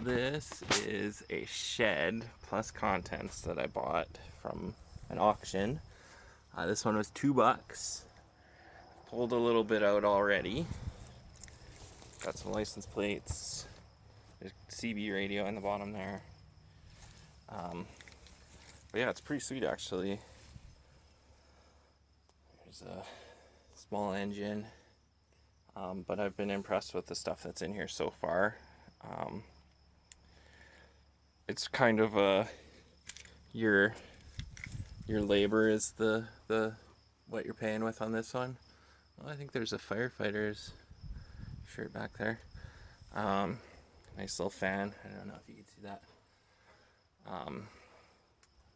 This is a shed plus contents that I bought from an auction. This one was $2. Pulled a little bit out already. Got some license plates. There's CB radio in the bottom there. But yeah, it's pretty sweet actually. There's a small engine. But I've been impressed with the stuff that's in here so far. It's kind of a your labor is the what you're paying with on this one. Well, I think there's a firefighter's shirt back there. Nice little fan. I don't know if you can see that.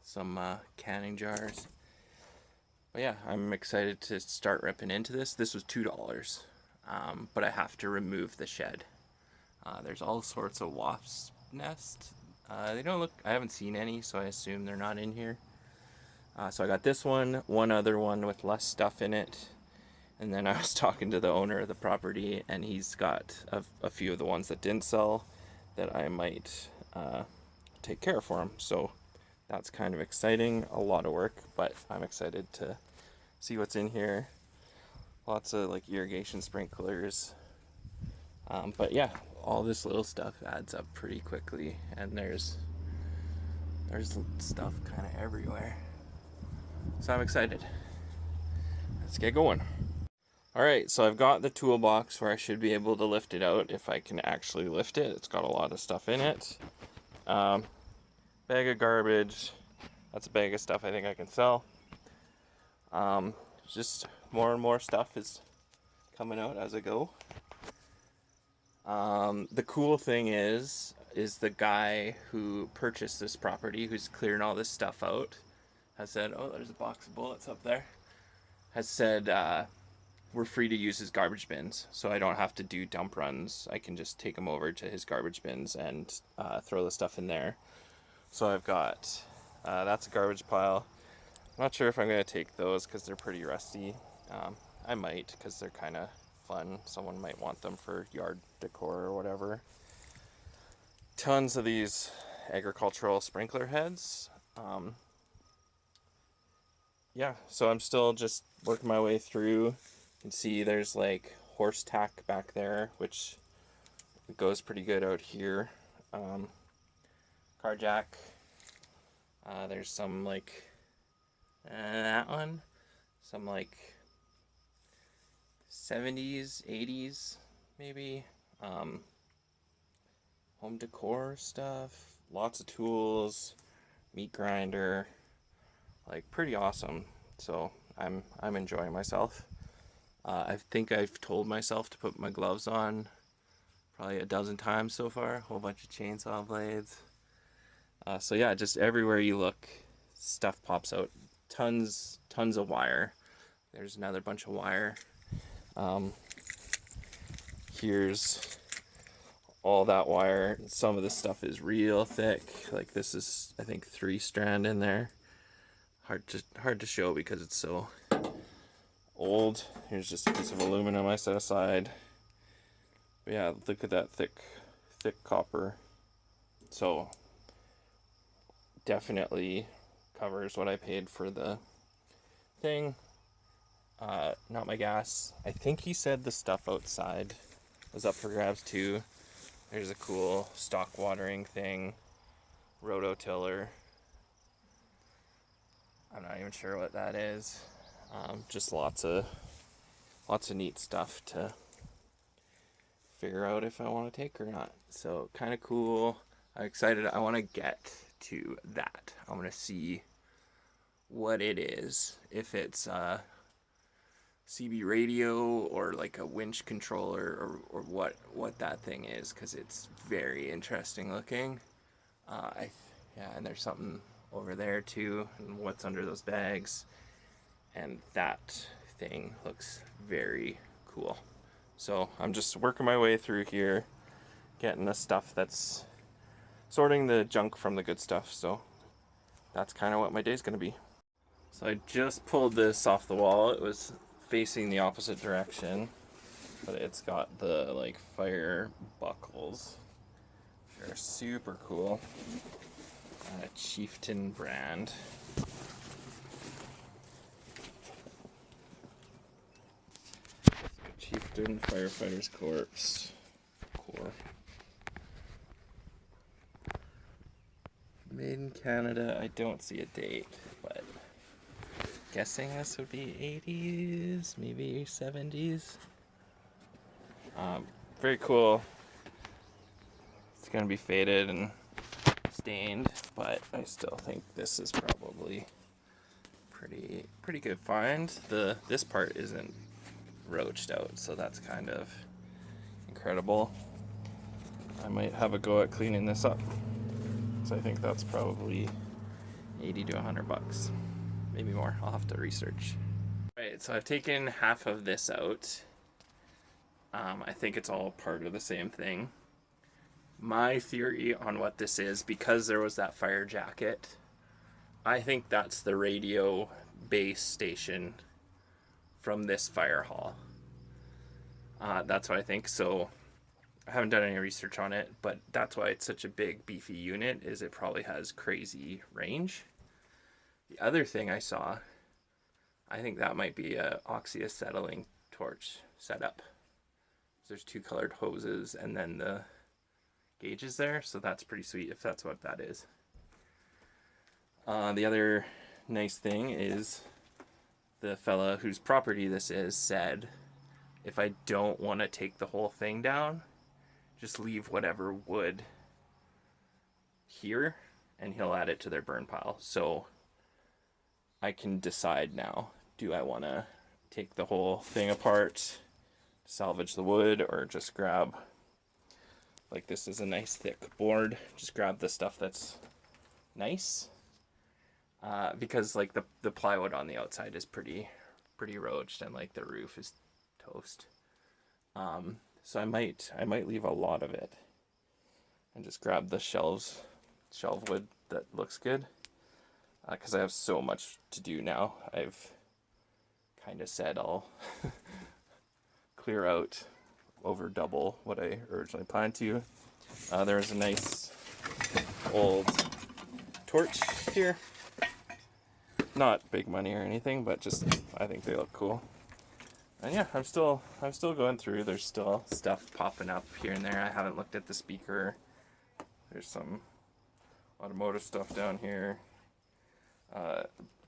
Some canning jars. But yeah, I'm excited to start ripping into this. This was $2, but I have to remove the shed. There's all sorts of wasp nests. They don't look, I haven't seen any, so I assume they're not in here. So I got this one other one with less stuff in it. And then I was talking to the owner of the property, and he's got a few of the ones that didn't sell that I might take care of for him. So that's kind of exciting. A lot of work, but I'm excited to see what's in here. Lots of like irrigation sprinklers. But yeah, all this little stuff adds up pretty quickly, and there's stuff kind of everywhere. So I'm excited. Let's get going. Alright, so I've got the toolbox where I should be able to lift it out if I can actually lift it. It's got a lot of stuff in it. Bag of garbage. That's a bag of stuff I think I can sell. Just more and more stuff is coming out as I go. The cool thing is the guy who purchased this property, who's clearing all this stuff out, has said, oh, there's a box of bullets up there, has said, we're free to use his garbage bins, so I don't have to do dump runs. I can just take them over to his garbage bins and throw the stuff in there. So I've got, that's a garbage pile. I'm not sure if I'm going to take those because they're pretty rusty. I might, because they're kind of fun. Someone might want them for yard decor or whatever. Tons of these agricultural sprinkler heads. Yeah, so I'm still just working my way through. You can see there's like horse tack back there, which goes pretty good out here. Car jack. There's some like that one, some like 70s, 80s maybe. Home decor stuff, lots of tools, meat grinder, like pretty awesome. So I'm enjoying myself. I think I've told myself to put my gloves on probably a dozen times so far. A whole bunch of chainsaw blades. So yeah, just everywhere you look, stuff pops out. Tons of wire. There's another bunch of wire. Here's all that wire. Some of this stuff is real thick. Like this is, I think, 3 strand in there. Hard to show because it's so old. Here's just a piece of aluminum I set aside. But yeah, look at that thick copper. So definitely covers what I paid for the thing. Not my gas. I think he said the stuff outside was up for grabs too. There's a cool stock watering thing, rototiller. I'm not even sure what that is. Just lots of neat stuff to figure out if I want to take or not. So kind of cool. I'm excited. I want to get to that. I want to see what it is. If it's CB radio or like a winch controller or what that thing is, because it's very interesting looking. Yeah, and there's something over there too, and what's under those bags, and that thing looks very cool. So I'm just working my way through here, getting the stuff that's sorting the junk from the good stuff. So that's kind of what my day's gonna be. So I just pulled this off the wall. It was facing the opposite direction, but it's got the like fire buckles. Sure are super cool. Chieftain brand. Chieftain Firefighters Corps. Made in Canada. I don't see a date, but guessing this would be 80s, maybe 70s. Very cool. It's gonna be faded and stained, but I still think this is probably pretty good find. This part isn't roached out, so that's kind of incredible. I might have a go at cleaning this up. So I think that's probably 80 to 100 bucks, maybe more. I'll have to research. Right, so I've taken half of this out. I think it's all part of the same thing. My theory on what this is, because there was that fire jacket, I think that's the radio base station from this fire hall. That's what I think. So I haven't done any research on it, but that's why it's such a big beefy unit, is it probably has crazy range. The other thing I saw, I think that might be a oxyacetylene torch setup. There's two colored hoses and then the gauges there, so that's pretty sweet if that's what that is. The other nice thing is the fella whose property this is said, if I don't want to take the whole thing down, just leave whatever wood here and he'll add it to their burn pile. So I can decide now, do I want to take the whole thing apart, salvage the wood, or just grab, like this is a nice thick board, just grab the stuff that's nice, because like the plywood on the outside is pretty roached, and like the roof is toast. So I might leave a lot of it and just grab the shelf wood that looks good, because I have so much to do now. I've kind of said I'll clear out over double what I originally planned to. There's a nice old torch here. Not big money or anything, but just I think they look cool. And yeah, I'm still going through. There's still stuff popping up here and there. I haven't looked at the speaker. There's some automotive stuff down here.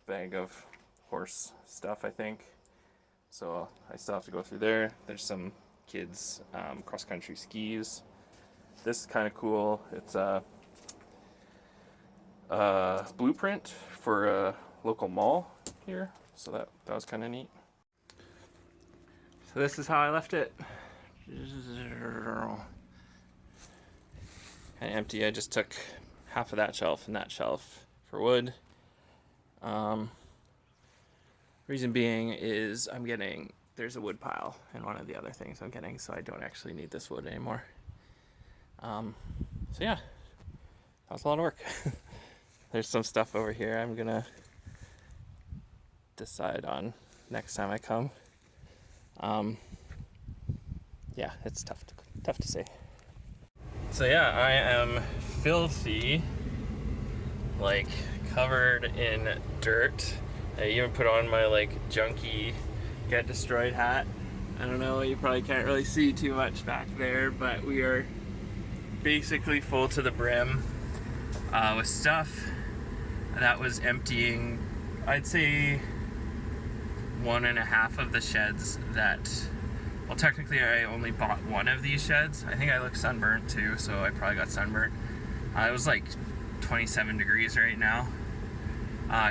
Bag of horse stuff, I think. So I still have to go through there. There's some kids cross-country skis. This is kind of cool. It's a blueprint for a local mall here. So that was kind of neat. So this is how I left it. Kind of empty. I just took half of that shelf and that shelf for wood. Reason being is there's a wood pile in one of the other things I'm getting, so I don't actually need this wood anymore. So yeah, that was a lot of work. There's some stuff over here I'm gonna decide on next time I come. Yeah, it's tough to say. So yeah, I am filthy, like covered in dirt. I even put on my like junky get destroyed hat. I don't know, you probably can't really see too much back there, but we are basically full to the brim with stuff that was emptying. I'd say 1.5 of the sheds that, well, technically I only bought one of these sheds. I think I look sunburnt too, so I probably got sunburnt. It was like 27 degrees right now.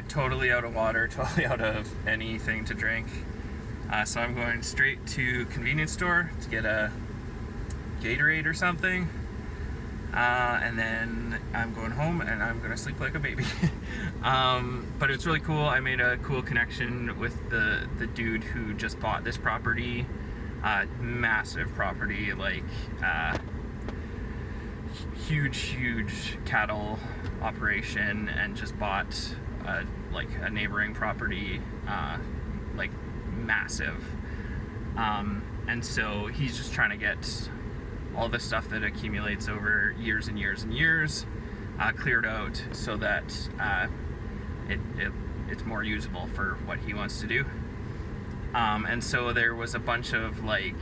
Totally out of water, totally out of anything to drink. So I'm going straight to convenience store to get a Gatorade or something. And then I'm going home and I'm gonna sleep like a baby. But it's really cool. I made a cool connection with the dude who just bought this property. Massive property, like huge cattle operation, and just bought like a neighboring property, like massive. And so he's just trying to get all the stuff that accumulates over years and years and years, cleared out so that it's more usable for what he wants to do. And so there was a bunch of like,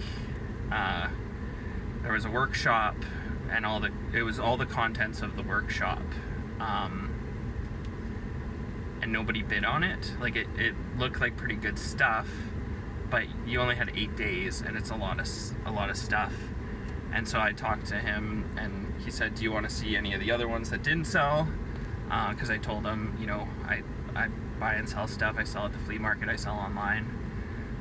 there was a workshop, and it was all the contents of the workshop, and nobody bid on it. Like it looked like pretty good stuff, but you only had 8 days, and it's a lot of stuff. And so I talked to him, and he said, "Do you want to see any of the other ones that didn't sell?" Because I told him, you know, I buy and sell stuff. I sell at the flea market. I sell online,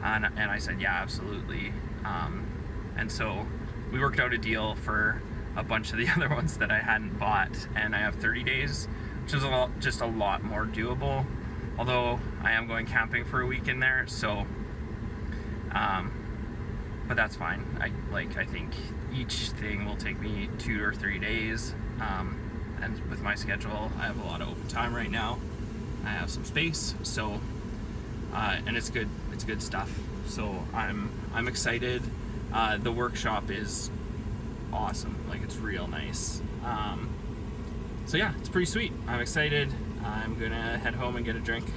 and I said, "Yeah, absolutely." And so we worked out a deal for a bunch of the other ones that I hadn't bought, and I have 30 days, which is just a lot more doable. Although I am going camping for a week in there, so. But that's fine. I think each thing will take me 2 or 3 days, and with my schedule, I have a lot of open time right now. I have some space, so and it's good. It's good stuff. So I'm excited. The workshop is awesome. Like, it's real nice. So yeah, it's pretty sweet. I'm excited. I'm gonna head home and get a drink.